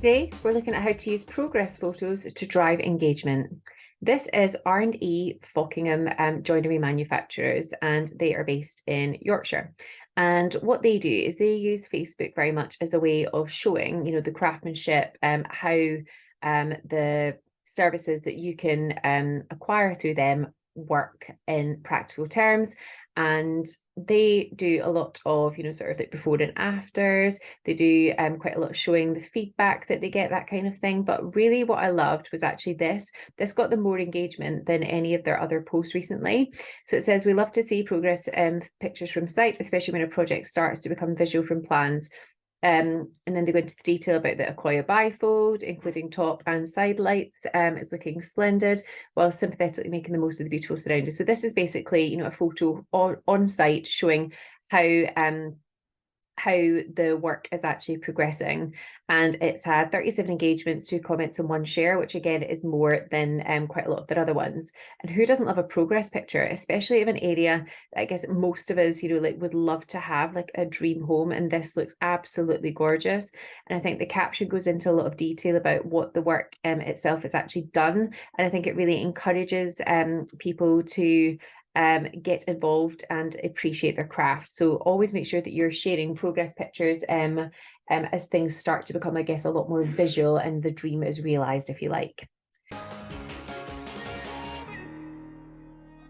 Today, we're looking at how to use progress photos to drive engagement. This is R&E Fockingham Joinery Manufacturers, and they are based in Yorkshire. And what they do is they use Facebook very much as a way of showing, the craftsmanship, how the services that you can acquire through them work in practical terms. And they do a lot of, sort of like before and afters. They do quite a lot of showing the feedback that they get, that kind of thing. But really what I loved was actually this. This got them more engagement than any of their other posts recently. So it says, we love to see progress pictures from site, especially when a project starts to become visual from plans. And then they go into the detail about the Accoya bifold, including top and side lights. It's looking splendid, while sympathetically making the most of the beautiful surroundings. So this is basically, a photo on site showing how the work is actually progressing. And it's had 37 engagements, 2 comments, and 1 share, which again is more than quite a lot of their other ones. And who doesn't love a progress picture, especially of an area that I guess most of us, would love to have like a dream home. And this looks absolutely gorgeous. And I think the caption goes into a lot of detail about what the work itself is actually done. And I think it really encourages people to get involved and appreciate their craft. So always make sure that you're sharing progress pictures as things start to become, I guess, a lot more visual and the dream is realized, if you like.